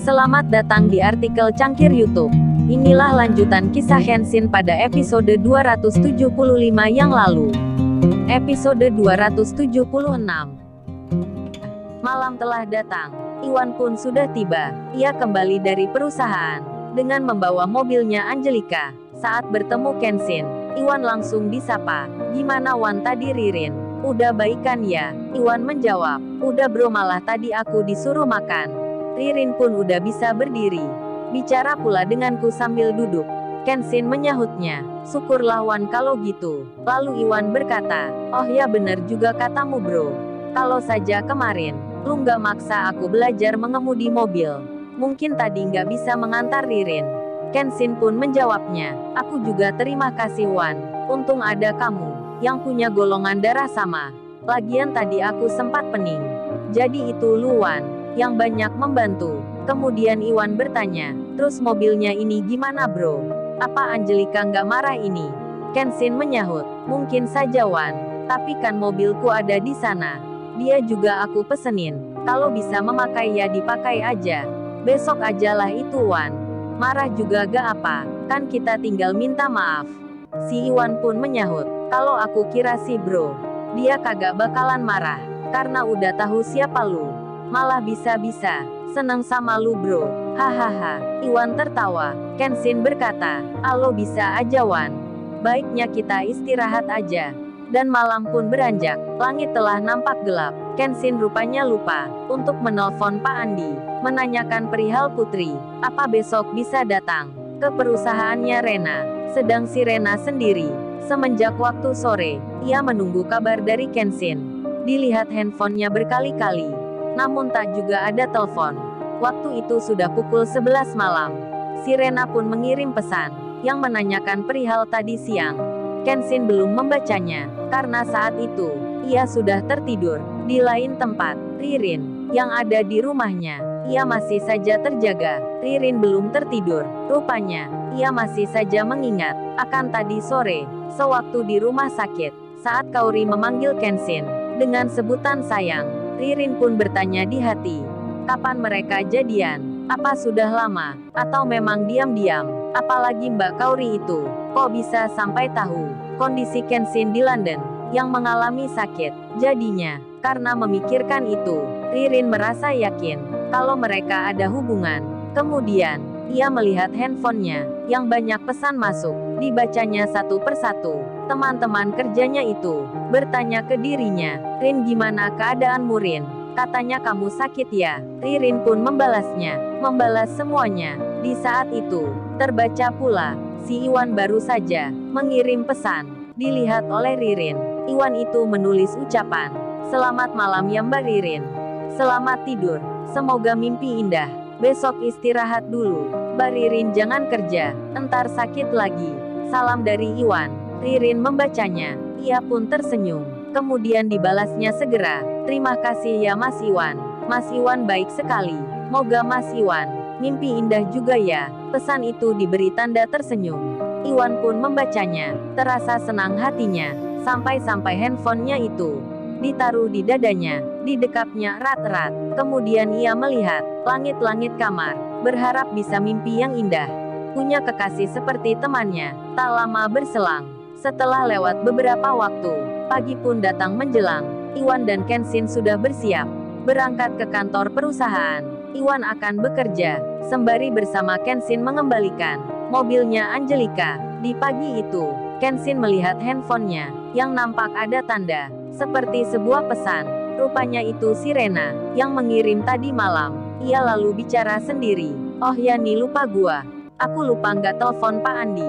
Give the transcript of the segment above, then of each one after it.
Selamat datang di artikel Cangkir YouTube. Inilah lanjutan kisah Kenshin pada episode 275 yang lalu. Episode 276. Malam telah datang. Iwan pun sudah tiba. Ia kembali dari perusahaan dengan membawa mobilnya Angelika. Saat bertemu Kenshin, Iwan langsung disapa. "Gimana Wan tadi Ririn? Udah baikan ya?" Iwan menjawab, "Udah bro, malah tadi aku disuruh makan." Ririn pun udah bisa berdiri. Bicara pula denganku sambil duduk. Kenshin menyahutnya, "Syukurlah Wan kalau gitu." Lalu Iwan berkata, "Oh ya bener juga katamu bro. Kalau saja kemarin, lu nggak maksa aku belajar mengemudi mobil, mungkin tadi nggak bisa mengantar Ririn." Kenshin pun menjawabnya, "Aku juga terima kasih Wan. Untung ada kamu, yang punya golongan darah sama. Lagian tadi aku sempat pening. Jadi itu lu Wan yang banyak membantu." Kemudian Iwan bertanya, "Terus mobilnya ini gimana bro? Apa Angelika nggak marah ini?" Kenshin menyahut, "Mungkin saja Wan. Tapi kan mobilku ada di sana. Dia juga aku pesenin. Kalau bisa memakai ya dipakai aja. Besok ajalah itu Wan. Marah juga gak apa, kan kita tinggal minta maaf." Si Iwan pun menyahut, "Kalau aku kira sih bro, dia kagak bakalan marah. Karena udah tahu siapa lu. Malah bisa-bisa seneng sama lu bro. Hahaha." Iwan tertawa. Kenshin berkata, "Alo bisa aja Wan. Baiknya kita istirahat aja." Dan malam pun beranjak. Langit telah nampak gelap. Kenshin rupanya lupa untuk menelpon Pak Andi, menanyakan perihal Putri. Apa besok bisa datang ke perusahaannya Rena. Sedang si Rena sendiri. Semenjak waktu sore, ia menunggu kabar dari Kenshin. Dilihat handphonenya berkali-kali, namun tak juga ada telepon. Waktu itu sudah pukul 11 malam. Si Rena pun mengirim pesan, yang menanyakan perihal tadi siang. Kenshin belum membacanya, karena saat itu, ia sudah tertidur. Di lain tempat, Ririn, yang ada di rumahnya, ia masih saja terjaga. Ririn belum tertidur. Rupanya, ia masih saja mengingat akan tadi sore, sewaktu di rumah sakit, saat Kaori memanggil Kenshin dengan sebutan sayang. Ririn pun bertanya di hati, kapan mereka jadian? Apa sudah lama? Atau memang diam-diam? Apalagi Mbak Kaori itu, kok bisa sampai tahu kondisi Kenshin di London, yang mengalami sakit. Jadinya, karena memikirkan itu, Ririn merasa yakin kalau mereka ada hubungan. Kemudian, ia melihat handphonenya, yang banyak pesan masuk. Dibacanya satu persatu. Teman-teman kerjanya itu bertanya ke dirinya, "Rin, gimana keadaanmu Rin? Katanya kamu sakit ya?" Ririn pun membalas semuanya. Di saat itu, terbaca pula, si Iwan baru saja mengirim pesan. Dilihat oleh Ririn, Iwan itu menulis ucapan, "Selamat malam ya Mbak Ririn. Selamat tidur. Semoga mimpi indah. Besok istirahat dulu. Mbak Ririn jangan kerja, entar sakit lagi. Salam dari Iwan." Ririn membacanya. Ia pun tersenyum. Kemudian dibalasnya segera, "Terima kasih ya Mas Iwan. Mas Iwan baik sekali. Moga Mas Iwan mimpi indah juga ya." Pesan itu diberi tanda tersenyum. Iwan pun membacanya. Terasa senang hatinya. Sampai-sampai handphonenya itu ditaruh di dadanya, didekapnya erat-erat. Kemudian ia melihat langit-langit kamar, berharap bisa mimpi yang indah. Punya kekasih seperti temannya. Tak lama berselang, setelah lewat beberapa waktu, pagi pun datang menjelang. Iwan dan Kenshin sudah bersiap berangkat ke kantor perusahaan. Iwan akan bekerja, sembari bersama Kenshin mengembalikan mobilnya Angelika. Di pagi itu, Kenshin melihat handphonenya, yang nampak ada tanda seperti sebuah pesan. Rupanya itu si Rena, yang mengirim tadi malam. Ia lalu bicara sendiri, "Oh ya nih lupa gua. Aku lupa nggak telepon Pak Andi."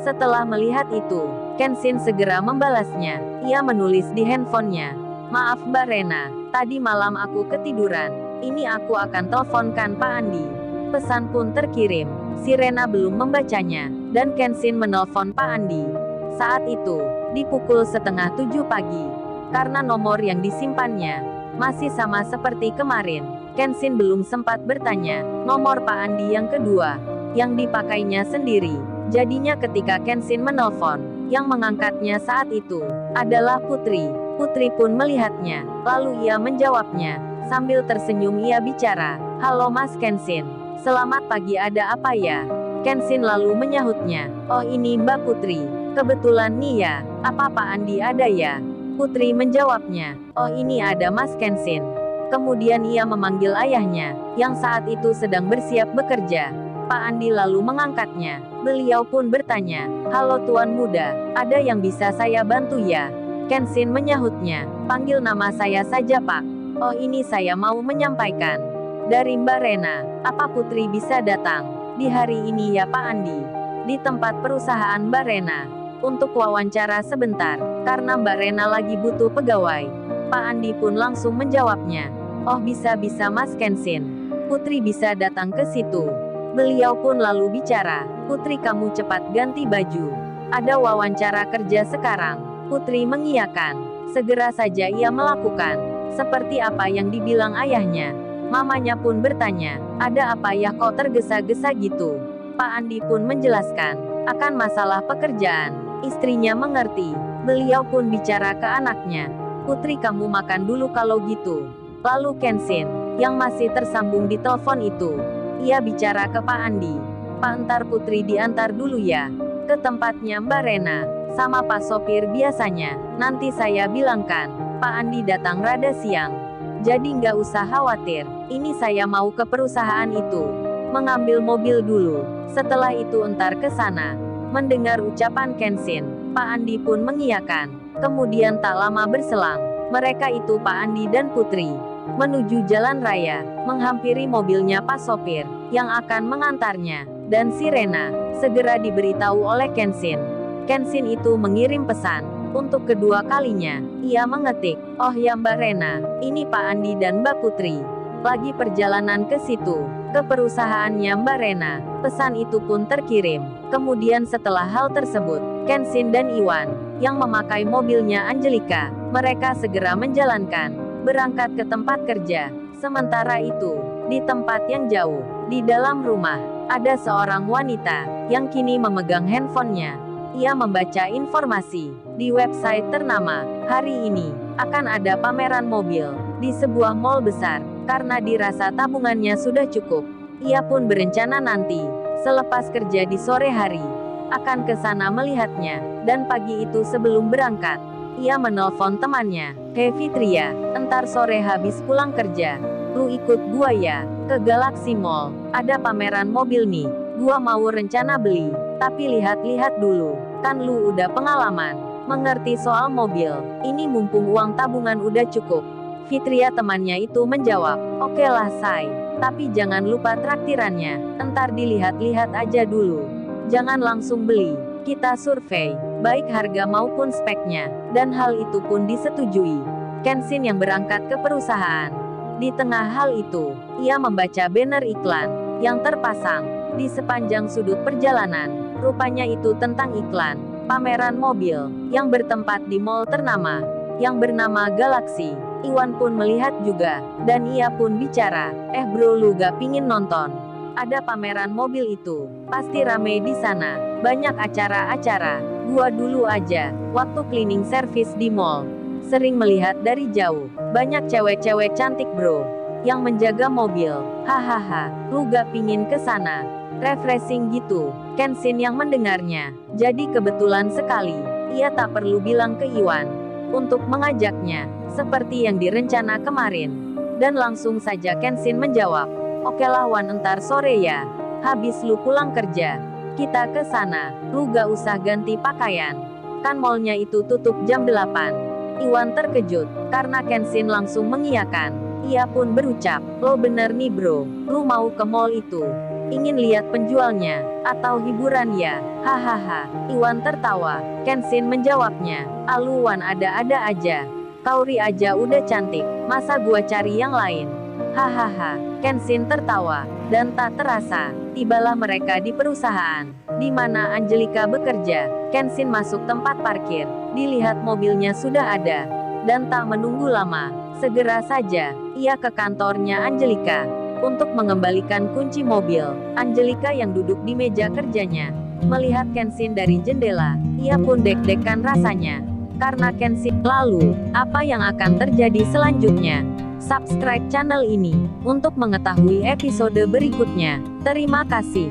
Setelah melihat itu, Kenshin segera membalasnya. Ia menulis di handphonenya, "Maaf Mbak Rena, tadi malam aku ketiduran. Ini aku akan teleponkan Pak Andi." Pesan pun terkirim. Si Rena belum membacanya, dan Kenshin menelpon Pak Andi. Saat itu, di pukul 6:30 pagi. Karena nomor yang disimpannya masih sama seperti kemarin, Kenshin belum sempat bertanya nomor Pak Andi yang kedua, yang dipakainya sendiri. Jadinya ketika Kenshin menelpon, yang mengangkatnya saat itu adalah Putri. Putri pun melihatnya, lalu ia menjawabnya. Sambil tersenyum ia bicara, "Halo Mas Kenshin. Selamat pagi, ada apa ya? Kenshin lalu menyahutnya. Oh, ini Mbak Putri. Kebetulan nih ya. Apa Pak Andi ada ya? Putri menjawabnya. Oh, ini ada Mas Kenshin. Kemudian ia memanggil ayahnya, yang saat itu sedang bersiap bekerja. Pak Andi lalu mengangkatnya. Beliau pun bertanya, "Halo Tuan Muda, ada yang bisa saya bantu ya?" Kenshin menyahutnya. "Panggil nama saya saja Pak." "Oh, ini saya mau menyampaikan dari Mbak Rena. Apa Putri bisa datang di hari ini ya Pak Andi? Di tempat perusahaan Mbak Rena. Untuk wawancara sebentar, karena Mbak Rena lagi butuh pegawai." Pak Andi pun langsung menjawabnya. "Oh, bisa-bisa Mas Kenshin. Putri bisa datang ke situ." Beliau pun lalu bicara, "Putri, kamu cepat ganti baju. Ada wawancara kerja sekarang." Putri mengiyakan. Segera saja ia melakukan seperti apa yang dibilang ayahnya. Mamanya pun bertanya, "Ada apa ya kok tergesa-gesa gitu?" Pak Andi pun menjelaskan akan masalah pekerjaan. Istrinya mengerti. Beliau pun bicara ke anaknya, "Putri, kamu makan dulu kalau gitu." Lalu Kenshin, yang masih tersambung di telepon itu, ia bicara ke Pak Andi, "Pak, entar Putri diantar dulu ya ke tempatnya Mbak Rena sama Pak sopir biasanya. Nanti saya bilangkan Pak Andi datang rada siang. Jadi nggak usah khawatir. Ini saya mau ke perusahaan itu, mengambil mobil dulu. Setelah itu entar ke sana." Mendengar ucapan Kenshin, Pak Andi pun mengiyakan. Kemudian tak lama berselang, mereka itu Pak Andi dan Putri menuju jalan raya, menghampiri mobilnya Pak sopir yang akan mengantarnya, dan si Rena segera diberitahu oleh Kenshin. Kenshin itu mengirim pesan untuk kedua kalinya. Ia mengetik, "Oh ya Mbak Rena, ini Pak Andi dan Mbak Putri lagi perjalanan ke situ, ke perusahaannya Mbak Rena." Pesan itu pun terkirim. Kemudian setelah hal tersebut, Kenshin dan Iwan yang memakai mobilnya Angelika, mereka segera menjalankan berangkat ke tempat kerja. Sementara itu, di tempat yang jauh, di dalam rumah, ada seorang wanita yang kini memegang handphonenya. Ia membaca informasi di website ternama. Hari ini akan ada pameran mobil di sebuah mall besar, karena dirasa tabungannya sudah cukup. Ia pun berencana nanti, selepas kerja di sore hari, akan ke sana melihatnya, dan pagi itu sebelum berangkat, ia menelpon temannya, "Hei Fitria, entar sore habis pulang kerja, lu ikut gua ya, ke Galaxy Mall. Ada pameran mobil nih, gua mau rencana beli, tapi lihat-lihat dulu, kan lu udah pengalaman mengerti soal mobil. Ini mumpung uang tabungan udah cukup." Fitria temannya itu menjawab, "Oke lah Say, tapi jangan lupa traktirannya, entar dilihat-lihat aja dulu. Jangan langsung beli, kita survei, baik harga maupun speknya." Dan hal itu pun disetujui. Kenshin yang berangkat ke perusahaan. Di tengah hal itu, ia membaca banner iklan yang terpasang di sepanjang sudut perjalanan. Rupanya itu tentang iklan pameran mobil yang bertempat di mall ternama yang bernama Galaxy. Iwan pun melihat juga, dan ia pun bicara, "Bro, lu gak pingin nonton? Ada pameran mobil itu, pasti rame di sana, banyak acara-acara. Gua dulu aja, waktu cleaning service di mall, sering melihat dari jauh, banyak cewek-cewek cantik bro, yang menjaga mobil. Hahaha, lu gak pingin ke sana? Refreshing gitu." Kenshin yang mendengarnya, jadi kebetulan sekali, ia tak perlu bilang ke Iwan untuk mengajaknya, seperti yang direncana kemarin. Dan langsung saja Kenshin menjawab, "Oke lah Wan, entar sore ya. Habis lu pulang kerja, kita ke sana. Lu gak usah ganti pakaian, kan mallnya itu tutup jam 8. Iwan terkejut, karena Kenshin langsung mengiyakan. Ia pun berucap, "Lo bener nih bro, lu mau ke mall itu? Ingin lihat penjualnya, atau hiburan ya?" Hahaha. Iwan tertawa. Kenshin menjawabnya, "Alu Wan, ada-ada aja. Kauri aja udah cantik, masa gua cari yang lain?" Hahaha. Kenshin tertawa, dan tak terasa, tibalah mereka di perusahaan di mana Angelika bekerja. Kenshin masuk tempat parkir, dilihat mobilnya sudah ada, dan tak menunggu lama, segera saja ia ke kantornya Angelika untuk mengembalikan kunci mobil. Angelika yang duduk di meja kerjanya melihat Kenshin dari jendela, ia pun deg-degan rasanya karena Kenshin. Lalu, apa yang akan terjadi selanjutnya? subscribe channel ini untuk mengetahui episode berikutnya. Terima kasih.